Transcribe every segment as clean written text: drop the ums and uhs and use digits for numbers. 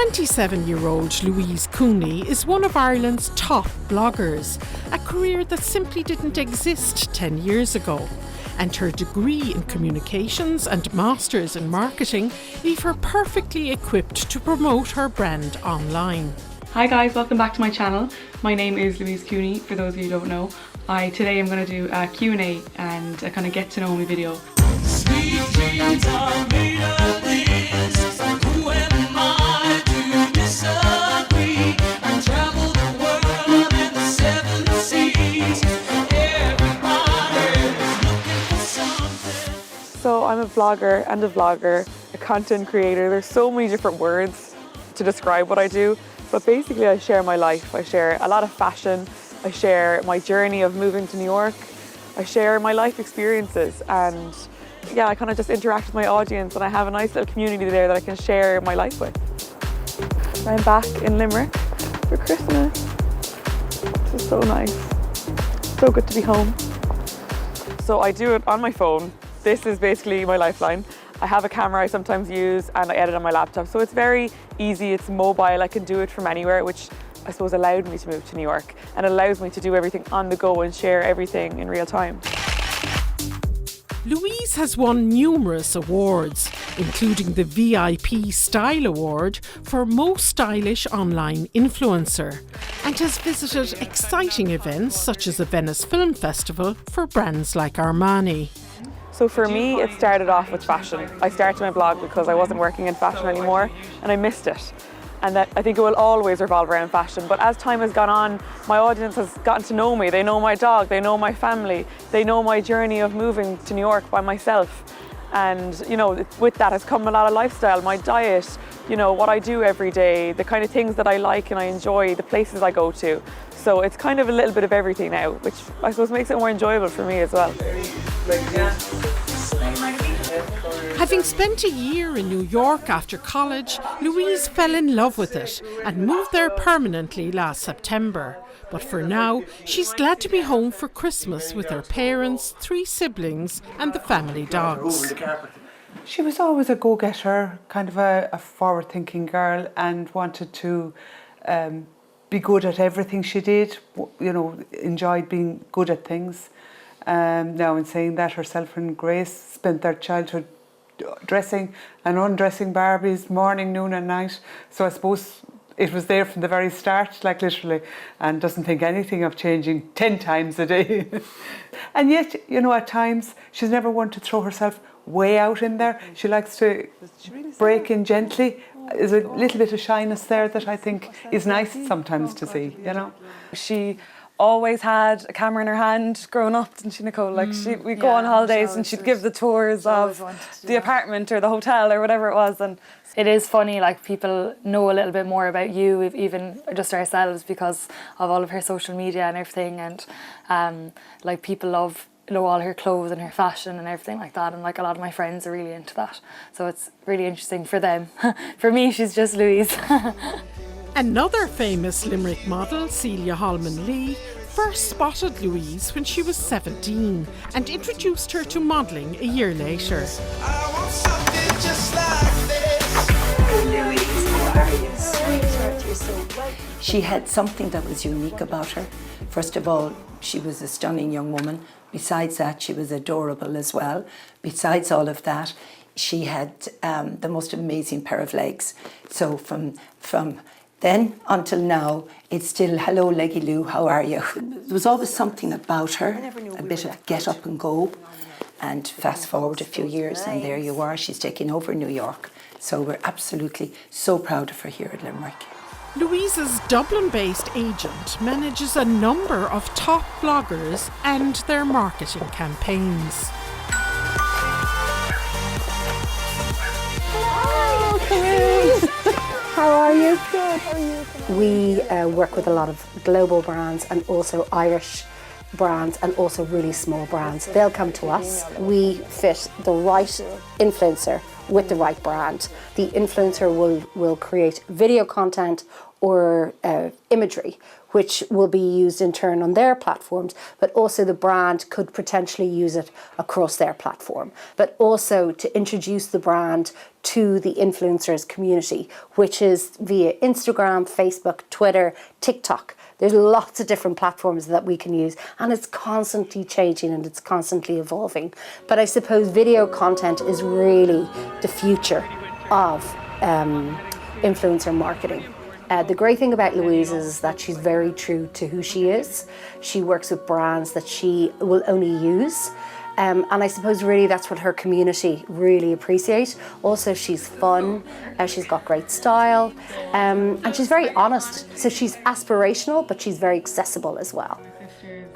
27-year-old Louise Cooney is one of Ireland's top bloggers, a career that simply didn't exist 10 years ago. And her degree in communications and masters in marketing leave her perfectly equipped to promote her brand online. Hi guys, welcome back to my channel. My name is Louise Cooney, for those of you who don't know. Today I'm going to do a Q&A and a kind of get to know me video. Sweet dreams are made of this. Who am I to disagree? And travel the world and the seven seas. Everybody's looking for something. So I'm a blogger and a vlogger, a content creator. There's so many different words to describe what I do. But basically I share my life. I share a lot of fashion. I share my journey of moving to New York. I share my life experiences, and yeah, I kind of just interact with my audience, and I have a nice little community there that I can share my life with. I'm back in Limerick for Christmas. This is so nice. So good to be home. So I do it on my phone. This is basically my lifeline. I have a camera I sometimes use, and I edit on my laptop. So it's very easy, it's mobile, I can do it from anywhere, which I suppose allowed me to move to New York and allows me to do everything on the go and share everything in real time. Louise has won numerous awards, including the VIP Style Award for Most Stylish Online Influencer, and has visited exciting events such as the Venice Film Festival for brands like Armani. So for me, it started off with fashion. I started my blog because I wasn't working in fashion anymore and I missed it. And that I think it will always revolve around fashion. But as time has gone on, my audience has gotten to know me. They know my dog, they know my family, they know my journey of moving to New York by myself. And you know, with that has come a lot of lifestyle, my diet, you know, what I do every day, the kind of things that I like and I enjoy, the places I go to. So it's kind of a little bit of everything now, which I suppose makes it more enjoyable for me as well. Having spent a year in New York after college, Louise fell in love with it and moved there permanently last September. But for now, she's glad to be home for Christmas with her parents, 3 siblings and the family dogs. She was always a go-getter, kind of a forward-thinking girl, and wanted to be good at everything she did, you know, enjoyed being good at things. Now in saying that, herself and Grace spent their childhood dressing and undressing Barbies morning, noon and night. So I suppose it was there from the very start, like literally, and doesn't think anything of changing 10 times a day. And yet, you know, at times she's never one to throw herself way out in there. She likes to break in gently. There's a little bit of shyness there that I think is nice sometimes to see, you know. She always had a camera in her hand growing up, didn't she, Nicole? Like we'd go on holidays and she'd give the tours of the apartment or the hotel or whatever it was. And it is funny, like people know a little bit more about you, even just ourselves, because of all of her social media and everything. And like people love all her clothes and her fashion and everything like that, and like a lot of my friends are really into that, so it's really interesting for them. For me, she's just Louise. Another famous Limerick model, Celia Holman-Lee, first spotted Louise when she was 17 and introduced her to modelling a year later. I want something just like this. Louise, how are you? Sweetheart, you're so white. She had something that was unique about her. First of all, she was a stunning young woman. Besides that, she was adorable as well. Besides all of that, she had the most amazing pair of legs. So from then until now, it's still, hello Leggy Lou, how are you? There was always something about her, a bit of get up and go. And fast forward a few years and there you are, she's taking over New York. So we're absolutely so proud of her here at Limerick. Louise's Dublin-based agent manages a number of top bloggers and their marketing campaigns. How are you? Good, how are you? We work with a lot of global brands and also Irish brands and also really small brands. They'll come to us. We fit the right influencer with the right brand. The influencer will create video content or imagery, which will be used in turn on their platforms, but also the brand could potentially use it across their platform. But also to introduce the brand to the influencers community, which is via Instagram, Facebook, Twitter, TikTok. There's lots of different platforms that we can use, and it's constantly changing and it's constantly evolving. But I suppose video content is really the future of influencer marketing. The great thing about Louise is that she's very true to who she is. She works with brands that she will only use. And I suppose really that's what her community really appreciate. Also, she's fun, she's got great style, and she's very honest. So she's aspirational, but she's very accessible as well.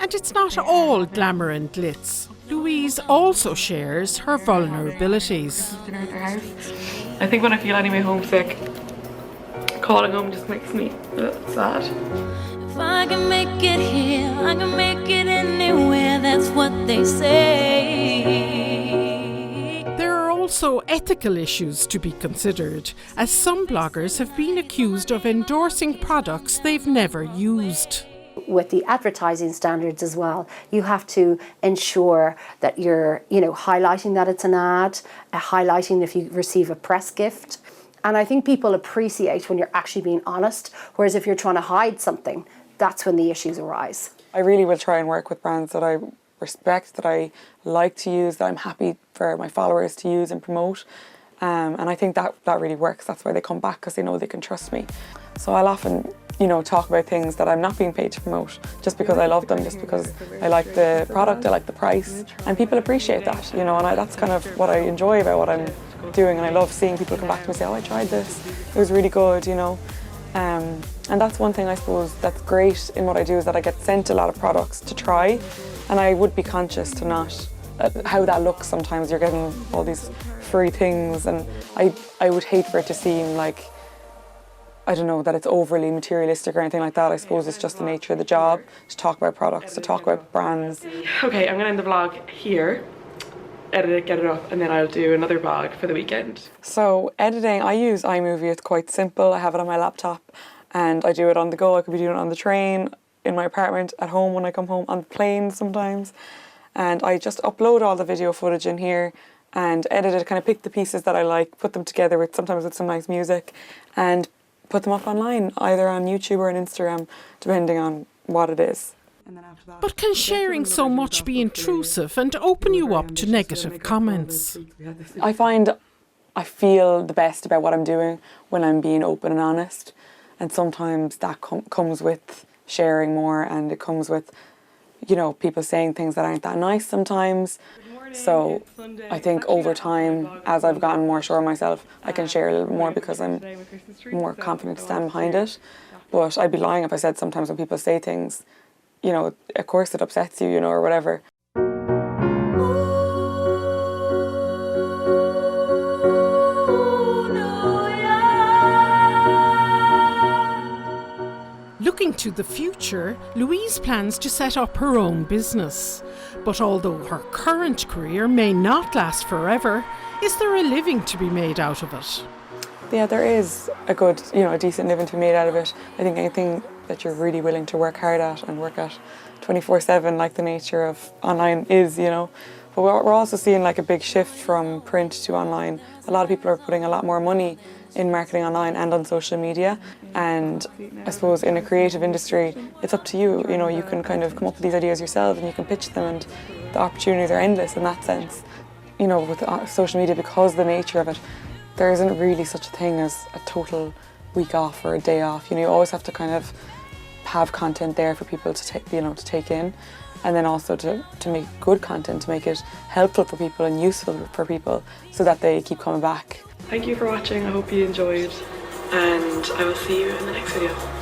And it's not all glamour and glitz. Louise also shares her vulnerabilities. I think when I feel any way homesick, calling home just makes me a little sad. If I can make it here, I can make it anywhere, that's what they say. There are also ethical issues to be considered, as some bloggers have been accused of endorsing products they've never used. With the advertising standards as well, you have to ensure that you're, highlighting that it's an ad, highlighting if you receive a press gift. And I think people appreciate when you're actually being honest, whereas if you're trying to hide something, that's when the issues arise. I really will try and work with brands that I respect, that I like to use, that I'm happy for my followers to use and promote. And I think that really works. That's why they come back, because they know they can trust me. So I'll often, talk about things that I'm not being paid to promote, just because I love them, just because I like the product, I like the price, and people appreciate that, and that's kind of what I enjoy about what I'm doing, and I love seeing people come back to me and say, oh, I tried this, it was really good, and that's one thing I suppose that's great in what I do, is that I get sent a lot of products to try, and I would be conscious to not how that looks. Sometimes you're getting all these free things, and I would hate for it to seem like, I don't know, that it's overly materialistic or anything like that. I suppose it's just the nature of the job to talk about products, to talk about brands. Okay, I'm going to end the vlog here, edit it, get it up, and then I'll do another vlog for the weekend. So editing, I use iMovie. It's quite simple. I have it on my laptop and I do it on the go. I could be doing it on the train, in my apartment, at home when I come home, on the plane sometimes. And I just upload all the video footage in here and edit it, kind of pick the pieces that I like, put them together sometimes with some nice music, and put them up online, either on YouTube or on Instagram, depending on what it is. But can sharing so much be intrusive and open you up to negative comments? I find I feel the best about what I'm doing when I'm being open and honest, and sometimes that comes with sharing more, and it comes with, people saying things that aren't that nice sometimes. So I think over time, as I've gotten more sure of myself, I can share a little more because I'm more confident to stand behind it. But I'd be lying if I said sometimes when people say things, of course it upsets you, or whatever. Looking to the future, Louise plans to set up her own business. But although her current career may not last forever, is there a living to be made out of it? Yeah, there is a good, a decent living to be made out of it. I think anything that you're really willing to work hard at and work at 24/7, like the nature of online is, But we're also seeing like a big shift from print to online. A lot of people are putting a lot more money in marketing online and on social media, and I suppose in a creative industry it's up to you. You can kind of come up with these ideas yourself and you can pitch them, and the opportunities are endless in that sense. With social media, because of the nature of it, there isn't really such a thing as a total week off or a day off. You always have to kind of have content there for people to take in, and then also to make good content, to make it helpful for people and useful for people so that they keep coming back. Thank you for watching, I hope you enjoyed, and I will see you in the next video.